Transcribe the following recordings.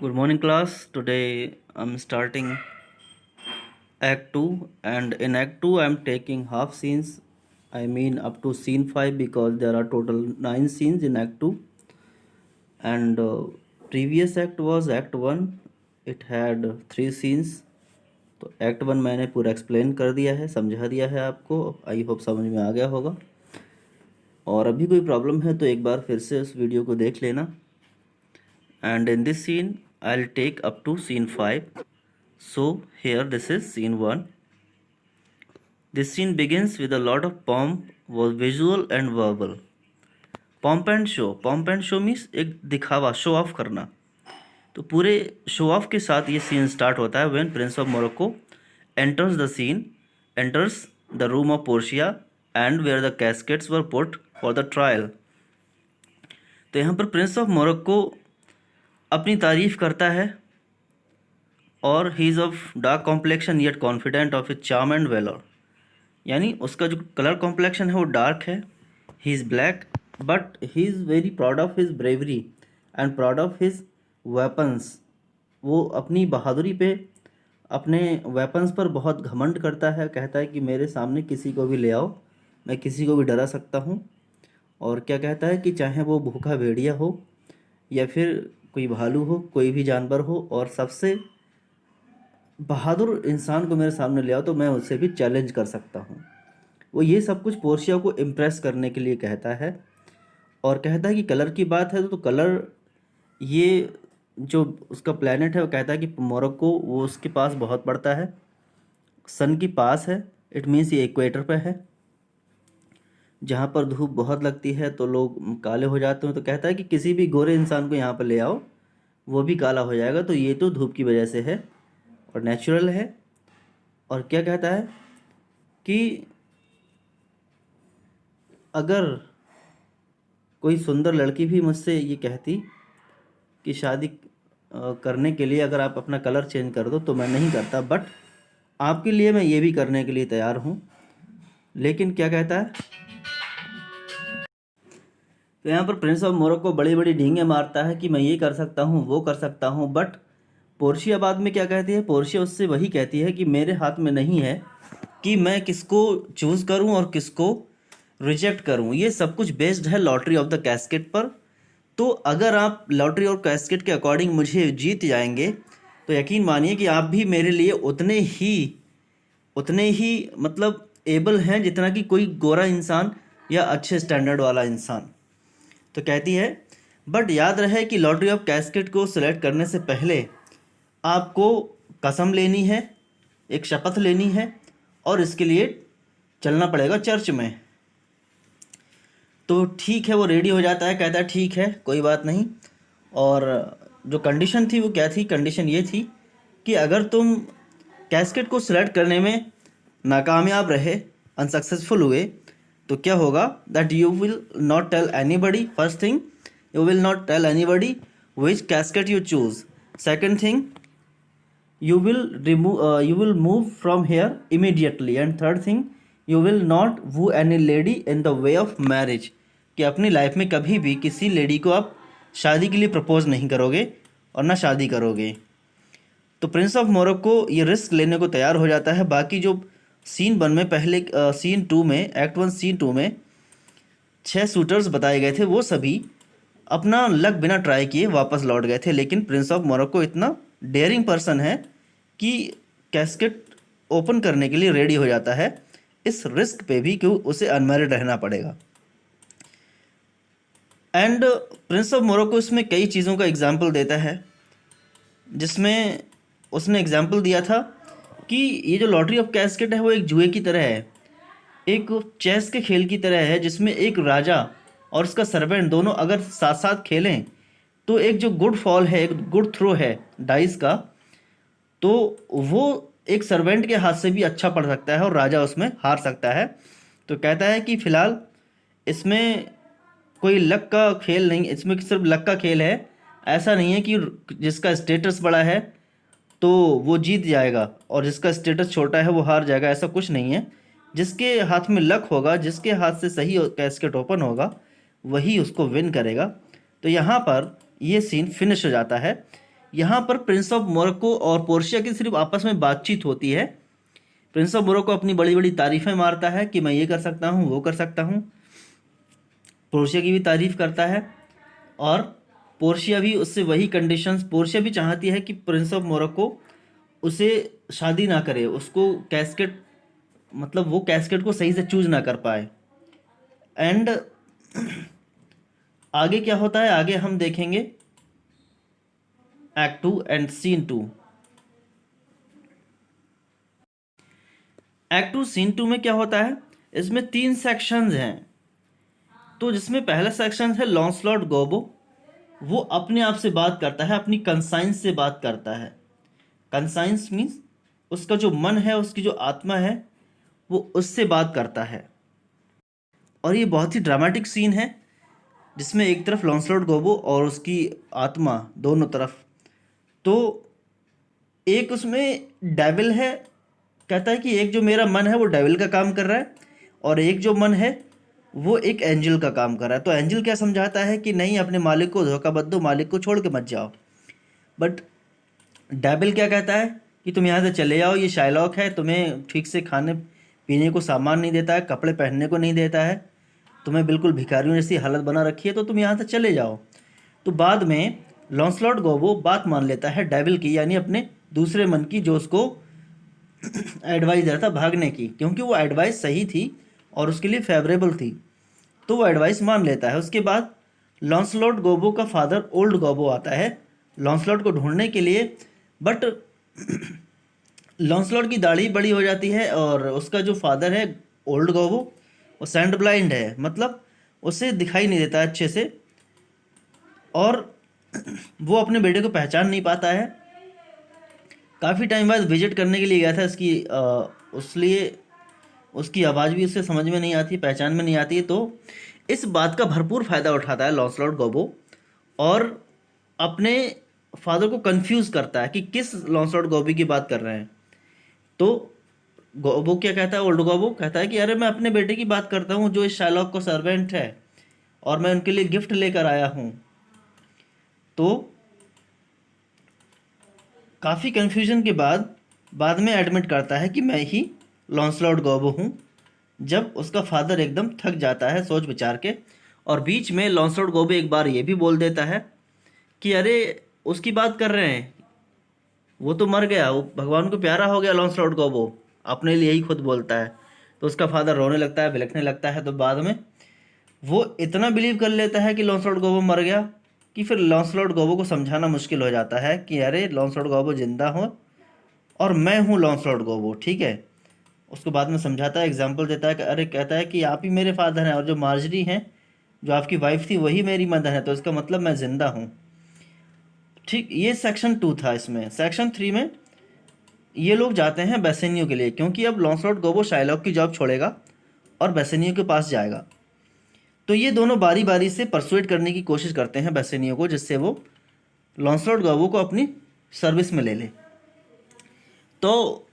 Good morning, class. Today I'm starting Act 2, and in Act 2, I'm taking half scenes. I mean, up to scene 5 because there are total 9 scenes in Act 2. And previous act was Act 1, it had 3 scenes. तो Act 1 मैंने पूरा explain कर दिया है, समझा दिया है आपको. आई होप समझ में आ गया होगा. और अभी कोई प्रॉब्लम है तो एक बार फिर से उस वीडियो को देख लेना. And in this scene I'll take up to scene 5. So here this is scene 1. This scene begins with a lot of pomp, was visual and verbal. Pomp and show means एक दिखावा, show off करना. तो पूरे show off के साथ ये scene start होता है when prince of Morocco enters the scene, enters the room of Portia and where the caskets were put for the trial. तो यहाँ पर प्रिंस ऑफ मोरक्को अपनी तारीफ करता है और he is of dark complexion yet confident of his charm and valour. यानी उसका जो कलर कॉम्प्लेक्शन है वो डार्क है. He is black but he is very proud of his bravery and proud of his weapons. वो अपनी बहादुरी पे, अपने वेपन्स पर बहुत घमंड करता है. कहता है कि मेरे सामने किसी को भी ले आओ, मैं किसी को भी डरा सकता हूँ. और क्या कहता है कि चाहे वो भूखा भेड़िया हो या फिर कोई भालू हो, कोई भी जानवर हो, और सबसे बहादुर इंसान को मेरे सामने ले आओ तो मैं उससे भी चैलेंज कर सकता हूँ. वो ये सब कुछ पोर्शिया को इम्प्रेस करने के लिए कहता है. और कहता है कि कलर की बात है तो कलर, ये जो उसका प्लैनेट है वो कहता है कि मोरक्को वो उसके पास बहुत पड़ता है, सन की पास है. इट मीन्स ये इक्वेटर पे है जहाँ पर धूप बहुत लगती है तो लोग काले हो जाते हैं. तो कहता है कि किसी भी गोरे इंसान को यहाँ पर ले आओ वो भी काला हो जाएगा. तो ये तो धूप की वजह से है और नेचुरल है. और क्या कहता है कि अगर कोई सुंदर लड़की भी मुझसे ये कहती कि शादी करने के लिए अगर आप अपना कलर चेंज कर दो तो मैं नहीं करता, बट आपके लिए मैं ये भी करने के लिए तैयार हूँ. लेकिन क्या कहता है, तो यहाँ पर प्रिंस ऑफ मोरक्को बड़ी बड़ी ढींगे मारता है कि मैं ये कर सकता हूँ, वो कर सकता हूँ. बट पोर्शिया बाद में क्या कहती है, पोर्शिया उससे वही कहती है कि मेरे हाथ में नहीं है कि मैं किसको चूज़ करूँ और किसको रिजेक्ट करूँ. ये सब कुछ बेस्ड है लॉटरी ऑफ द कैस्केट पर. तो अगर आप लॉटरी और कैस्केट के अकॉर्डिंग मुझे जीत जाएंगे तो यकीन मानिए कि आप भी मेरे लिए उतने ही मतलब एबल हैं जितना कि कोई गोरा इंसान या अच्छे स्टैंडर्ड वाला इंसान. तो कहती है बट याद रहे कि लॉटरी ऑफ कैस्केट को सिलेक्ट करने से पहले आपको कसम लेनी है, एक शपथ लेनी है, और इसके लिए चलना पड़ेगा चर्च में. तो ठीक है, वो रेडी हो जाता है, कहता है ठीक है कोई बात नहीं. और जो कंडीशन थी वो क्या थी, कंडीशन ये थी कि अगर तुम कैस्केट को सिलेक्ट करने में नाकामयाब रहे, अनसक्सेसफुल हुए, तो क्या होगा, that you will not tell anybody. First thing, you will not tell anybody which casket you choose. Second thing, you will move from here immediately. And third thing, you will not woo any lady in the way of marriage. कि अपनी life में कभी भी किसी lady को आप शादी के लिए प्रपोज नहीं करोगे और ना शादी करोगे. तो प्रिंस ऑफ मोरक्को ये रिस्क लेने को तैयार हो जाता है. बाकी जो सीन 1 में पहले सीन 2 में एक्ट 1 सीन 2 में 6 शूटर्स बताए गए थे, वो सभी अपना लक बिना ट्राई किए वापस लौट गए थे. लेकिन प्रिंस ऑफ मोरक्को इतना डेयरिंग पर्सन है कि कैस्केट ओपन करने के लिए रेडी हो जाता है, इस रिस्क पे भी कि उसे अनमैरिड रहना पड़ेगा. एंड प्रिंस ऑफ मोरक्को इसमें कई चीज़ों का एग्जाम्पल देता है, जिसमें उसने एग्जाम्पल दिया था कि ये जो लॉटरी ऑफ कैस्केट है वो एक जुए की तरह है, एक चेस के खेल की तरह है, जिसमें एक राजा और उसका सर्वेंट दोनों अगर साथ साथ खेलें तो एक जो गुड फॉल है, एक गुड थ्रो है डाइस का, तो वो एक सर्वेंट के हाथ से भी अच्छा पड़ सकता है और राजा उसमें हार सकता है. तो कहता है कि फ़िलहाल इसमें कोई लक का खेल नहीं, इसमें सिर्फ लक का खेल है. ऐसा नहीं है कि जिसका स्टेटस बड़ा है तो वो जीत जाएगा और जिसका स्टेटस छोटा है वो हार जाएगा. ऐसा कुछ नहीं है. जिसके हाथ में लक होगा, जिसके हाथ से सही कैस्केट ओपन होगा, वही उसको विन करेगा. तो यहाँ पर ये सीन फिनिश हो जाता है. यहाँ पर प्रिंस ऑफ मोरक्को और पोर्शिया की सिर्फ आपस में बातचीत होती है। प्रिंस ऑफ मोरक्को अपनी बड़ी बड़ी तारीफें मारता है कि मैं ये कर सकता हूँ, वो कर सकता हूँ। पोर्शिया की भी तारीफ करता है, और पोर्शिया भी उससे वही कंडीशंस, पोर्शिया भी चाहती है कि प्रिंस ऑफ मोरक्को उसे शादी ना करे, उसको कैस्केट, मतलब वो कैस्केट को सही से चूज ना कर पाए। एंड आगे क्या होता है, आगे हम देखेंगे act 2 and scene 2। Act 2 scene 2 में क्या होता है, इसमें 3 सेक्शंस हैं। तो जिसमें पहला सेक्शन है लॉन्सलॉट गोबो, वो अपने आप से बात करता है, अपनी कंसाइंस से बात करता है। कंसाइंस मीन्स उसका जो मन है, उसकी जो आत्मा है, वो उससे बात करता है। और ये बहुत ही ड्रामेटिक सीन है, जिसमें एक तरफ लॉन्सलॉट गोबो और उसकी आत्मा, दोनों तरफ। तो एक उसमें डेविल है, कहता है कि एक जो मेरा मन है वो डेविल का काम कर रहा है, और एक जो मन है वो एक एंजल का काम कर रहा है। तो एंजल क्या समझाता है कि नहीं, अपने मालिक को धोखा मत दो, मालिक को छोड़ के मत जाओ। बट डेविल क्या कहता है कि तुम यहाँ से चले जाओ, ये शाइलॉक है, तुम्हें ठीक से खाने पीने को सामान नहीं देता है, कपड़े पहनने को नहीं देता है, तुम्हें बिल्कुल भिखारियों जैसी हालत बना रखी है, तो तुम यहाँ से चले जाओ। तो बाद में लॉन्सलॉट गोबो बात मान लेता है डेविल की, यानी अपने दूसरे मन की, जो उसको एडवाइस दिया था भागने की, क्योंकि वो एडवाइस सही थी और उसके लिए फेवरेबल थी, तो वो एडवाइस मान लेता है। उसके बाद लॉन्सलॉट गोबो का फादर ओल्ड गोबो आता है लॉन्सलॉट को ढूंढने के लिए। बट लॉन्सलॉट की दाढ़ी बड़ी हो जाती है, और उसका जो फादर है ओल्ड गोबो, वो सैंड ब्लाइंड है, मतलब उसे दिखाई नहीं देता अच्छे से, और वो अपने बेटे को पहचान नहीं पाता है। काफ़ी टाइम बाद विजिट करने के लिए गया था इसकी, उसलिए उसकी आवाज़ भी उससे समझ में नहीं आती, पहचान में नहीं आती। तो इस बात का भरपूर फ़ायदा उठाता है लॉन्सलॉट गोबो, और अपने फादर को कंफ्यूज करता है कि किस लॉन्सलॉट गोबो की बात कर रहे हैं। तो गोबो क्या कहता है, ओल्ड गोबो कहता है कि अरे मैं अपने बेटे की बात करता हूँ, जो इस शाइलॉक का सर्वेंट है, और मैं उनके लिए गिफ्ट लेकर आया हूँ। तो काफ़ी कन्फ्यूजन के बाद में एडमिट करता है कि मैं ही लॉन्सलॉट गोबो हूँ, जब उसका फादर एकदम थक जाता है सोच विचार के। और बीच में लॉन्सलॉट गोबो एक बार ये भी बोल देता है कि अरे उसकी बात कर रहे हैं, वो तो मर गया, वो भगवान को प्यारा हो गया लॉन्सलॉट गोबो, अपने लिए ही खुद बोलता है। तो उसका फादर रोने लगता है, बिलखने लगता है। तो बाद में वो इतना बिलीव कर लेता है कि लॉन्सलॉट गोबो मर गया, कि फिर लॉन्सलॉट गोबो को समझाना मुश्किल हो जाता है कि अरे लॉन्सलॉट गोबो जिंदा हो और मैं हूँ लॉन्सलॉट गोबो, ठीक है। उसको बाद में समझाता है, एग्जाम्पल देता है कि अरे, कहता है कि आप ही मेरे फादर हैं, और जो मार्जरी हैं, जो आपकी वाइफ थी, वही मेरी मदर है, तो इसका मतलब मैं ज़िंदा हूँ। ठीक, ये सेक्शन 2 था। इसमें सेक्शन 3 में ये लोग जाते हैं बेसेनियो के लिए, क्योंकि अब लॉन्सलॉट गोबो शाइलॉक की जॉब छोड़ेगा और बेसेनियो के पास जाएगा। तो ये दोनों बारी बारी से परसुएट करने की कोशिश करते हैं बेसेनियो को, जिससे वो लॉन्सलॉट गोबो को अपनी सर्विस में ले ले। तो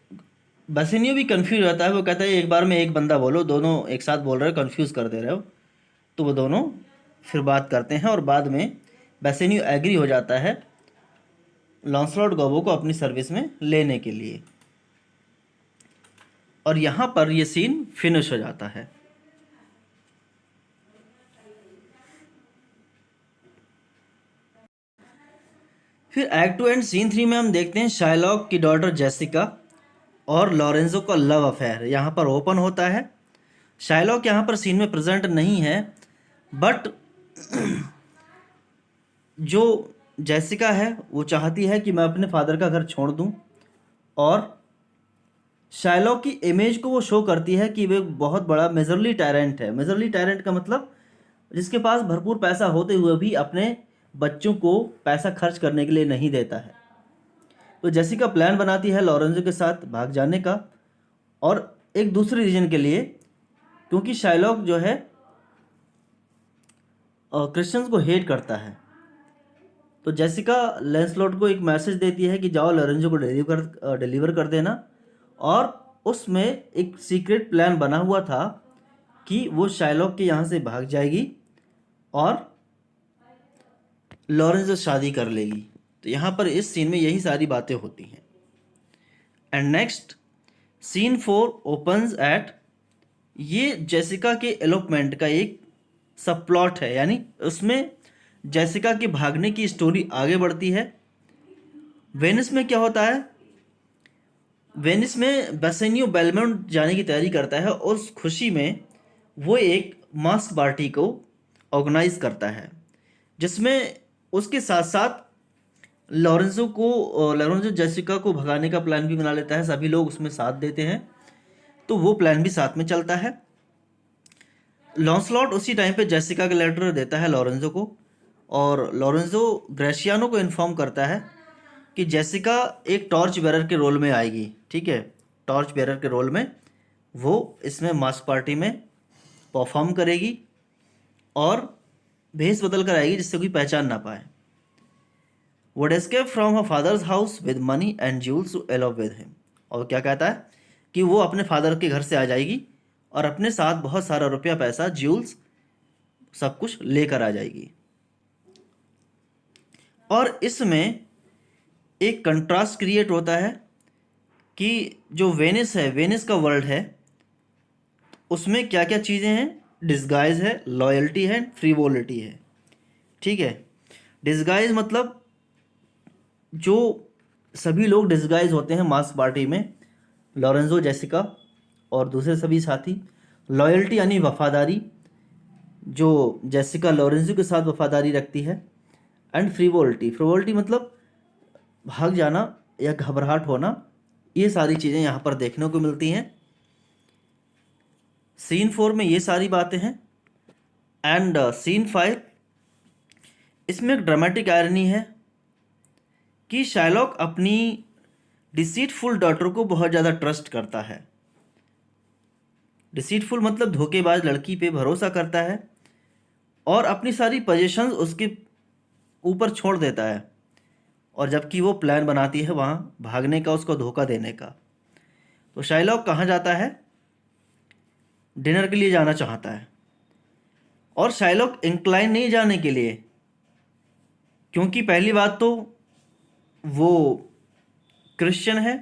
बेसेनियो भी कंफ्यूज रहता है, वो कहता है एक बार में एक बंदा बोलो, दोनों एक साथ बोल रहे हो, कंफ्यूज कर दे रहे हो। तो वो दोनों फिर बात करते हैं, और बाद में बेसेनियो एग्री हो जाता है लॉन्सलॉट गोबो को अपनी सर्विस में लेने के लिए। और यहाँ पर ये सीन फिनिश हो जाता है। फिर एक्ट 2 एंड सीन 3 में हम देखते हैं शाइलॉक की डॉटर जेसिका और लॉरेंजो का लव अफेयर यहाँ पर ओपन होता है। शाइलॉक यहाँ पर सीन में प्रेजेंट नहीं है, बट जो जेसिका है वो चाहती है कि मैं अपने फादर का घर छोड़ दूं, और शाइलॉक की इमेज को वो शो करती है कि वे बहुत बड़ा मेजरली टायरेंट है। मेजरली टायरेंट का मतलब जिसके पास भरपूर पैसा होते हुए भी अपने बच्चों को पैसा खर्च करने के लिए नहीं देता है। तो जेसिका प्लान बनाती है लॉरेंजो के साथ भाग जाने का, और एक दूसरे रीजन के लिए, क्योंकि शाइलॉक जो है क्रिश्चियंस को हेट करता है। तो जेसिका लैंसलॉट को एक मैसेज देती है कि जाओ लॉरेंजो को डिलीवर कर देना, और उसमें एक सीक्रेट प्लान बना हुआ था कि वो शाइलॉक के यहाँ से भाग जाएगी और लॉरेंजो शादी कर लेगी। तो यहाँ पर इस सीन में यही सारी बातें होती हैं। And next scene 4 opens at, ये जेसिका के एलोपमेंट का एक सब प्लॉट है, यानी उसमें जेसिका के भागने की स्टोरी आगे बढ़ती है। वेनिस में क्या होता है, वेनिस में बेसेनियो बेलमोंट जाने की तैयारी करता है और उस खुशी में वो एक मास्क पार्टी को ऑर्गेनाइज करता है, जिसमें उसके साथ साथ लॉरेंजो जेसिका को भगाने का प्लान भी बना लेता है। सभी लोग उसमें साथ देते हैं, तो वो प्लान भी साथ में चलता है। लॉन्सलॉट उसी टाइम पे जेसिका का लेटर देता है लॉरेंजो को, और लॉरेंजो ग्रेशियानो को इन्फॉर्म करता है कि जेसिका एक टॉर्च बेरर के रोल में आएगी। ठीक है, टॉर्च बेरर के रोल में वो इसमें मास्क पार्टी में परफॉर्म करेगी और भेस बदल कर आएगी जिससे कोई पहचान ना पाए। Would escape from her father's house with money and jewels to elope with him, और क्या कहता है कि वो अपने फादर के घर से आ जाएगी और अपने साथ बहुत सारा रुपया, पैसा, ज्यूल्स, सब कुछ लेकर आ जाएगी। और इसमें एक कंट्रास्ट क्रिएट होता है कि जो वेनिस है, वेनिस का वर्ल्ड है, उसमें क्या क्या चीज़ें हैं, डिस्गाइज है, लॉयल्टी है, फ्रीवोलिटी है। ठीक है, डिस्गाइज मतलब जो सभी लोग डिस्गाइज होते हैं मास्क पार्टी में, लॉरेंजो, जेसिका और दूसरे सभी साथी। लॉयल्टी यानी वफादारी, जो जेसिका लॉरेंजो के साथ वफादारी रखती है। एंड फ्रीवोलिटी, फ्रीवोलिटी मतलब भाग जाना या घबराहट होना। ये सारी चीज़ें यहाँ पर देखने को मिलती हैं। सीन 4 में ये सारी बातें हैं। एंड सीन 5, इसमें एक ड्रामेटिक आयरनी है कि शाइलॉक अपनी डिसीटफुल डॉटर को बहुत ज़्यादा ट्रस्ट करता है। डिसीटफुल मतलब धोखेबाज लड़की पे भरोसा करता है और अपनी सारी पोजीशंस उसके ऊपर छोड़ देता है, और जबकि वो प्लान बनाती है वहाँ भागने का, उसको धोखा देने का। तो शाइलॉक कहाँ जाता है, डिनर के लिए जाना चाहता है, और शाइलॉक इंक्लाइन नहीं जाने के लिए, क्योंकि पहली बात तो वो क्रिश्चियन है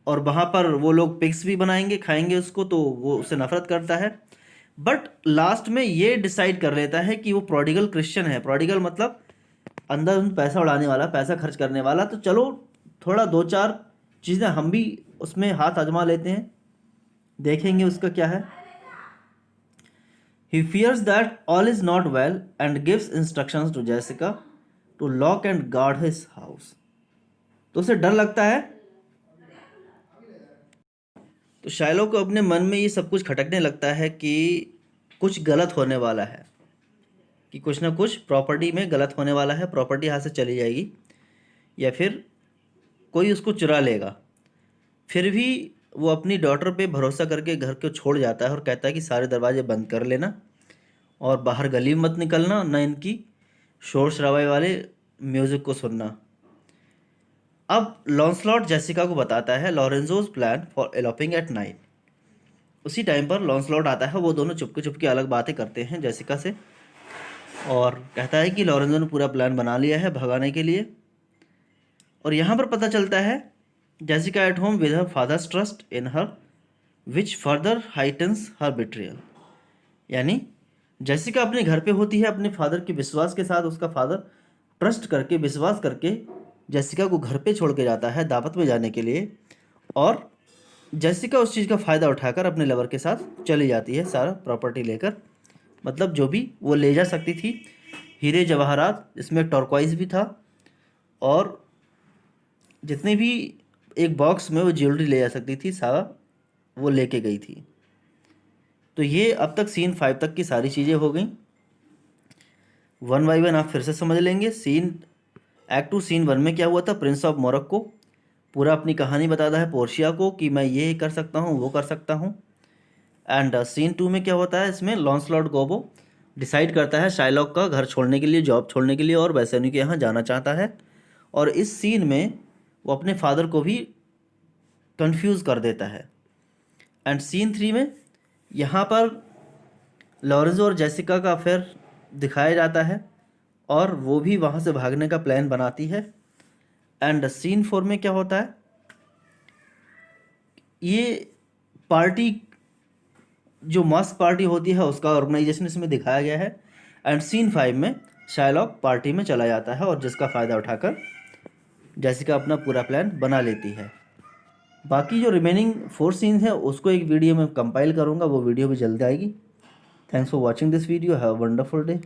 और वहाँ पर वो लोग पिग्स भी बनाएंगे, खाएंगे उसको, तो वो उससे नफरत करता है। बट लास्ट में ये डिसाइड कर लेता है कि वो प्रोडिगल क्रिश्चियन है। प्रोडिगल मतलब अंदर पैसा उड़ाने वाला, पैसा खर्च करने वाला। तो चलो थोड़ा 2-4 चीज़ें हम भी उसमें हाथ आजमा लेते हैं, देखेंगे उसका क्या है। He fears that all is not well and gives instructions to Jessica to lock and guard his house. तो उसे डर लगता है, तो शाइलॉक को अपने मन में ये सब कुछ खटकने लगता है कि कुछ गलत होने वाला है, कि कुछ ना कुछ प्रॉपर्टी में गलत होने वाला है, प्रॉपर्टी हाथ से चली जाएगी या फिर कोई उसको चुरा लेगा। फिर भी वो अपनी डॉटर पे भरोसा करके घर को छोड़ जाता है और कहता है कि सारे दरवाजे बंद कर लेना और बाहर गली में मत निकलना, न इनकी शोर शराबे वाले म्यूज़िक को सुनना। अब लॉन्सलॉट जेसिका को बताता है लॉरेंजोज प्लान फॉर एलोपिंग एट नाइट। उसी टाइम पर लॉन्सलॉट आता है, वो दोनों चुपके चुपके अलग बातें करते हैं जेसिका से, और कहता है कि लॉरेंजो ने पूरा प्लान बना लिया है भगाने के लिए। और यहाँ पर पता चलता है Jessica at home with her father's trust in her which further heightens her betrayal, यानी जेसिका अपने घर पे होती है अपने फादर के विश्वास के साथ। उसका फादर ट्रस्ट करके, विश्वास करके जेसिका को घर पे छोड़ के जाता है दावत में जाने के लिए, और जेसिका उस चीज़ का फ़ायदा उठाकर अपने लवर के साथ चली जाती है सारा प्रॉपर्टी लेकर। मतलब जो भी वो ले जा सकती थी, हीरे जवाहरात, इसमें टॉर्क्वाइज भी था, और जितने भी एक बॉक्स में वो ज्वेलरी ले जा सकती थी सारा वो लेके गई थी। तो ये अब तक सीन 5 तक की सारी चीज़ें हो गई। 1 बाय 1 आप फिर से समझ लेंगे। एक्ट 2 सीन 1 में क्या हुआ था, प्रिंस ऑफ मोरक्को पूरा अपनी कहानी बताता है पोर्शिया को कि मैं ये कर सकता हूँ, वो कर सकता हूँ। एंड सीन 2 में क्या होता है, इसमें लॉन्सलॉट गोबो डिसाइड करता है शाइलॉक का घर छोड़ने के लिए, जॉब छोड़ने के लिए, और बेसेनी के यहाँ जाना चाहता है। और इस सीन में वो अपने फादर को भी कंफ्यूज कर देता है। एंड सीन 3 में यहाँ पर लॉरेंजो और जेसिका का अफेयर दिखाया जाता है, और वो भी वहाँ से भागने का प्लान बनाती है, एंड सीन 4 में क्या होता है, ये पार्टी जो मस्क पार्टी होती है उसका ऑर्गेनाइजेशन इसमें दिखाया गया है। एंड सीन 5 में शाइलॉक पार्टी में चला जाता है और जिसका फ़ायदा उठाकर जेसिका अपना पूरा प्लान बना लेती है। बाकी जो रिमेनिंग 4 सीन्स हैं उसको एक वीडियो में कंपाइल करूँगा, वो वीडियो भी जल्द आएगी। Thanks for watching this video, have a wonderful day.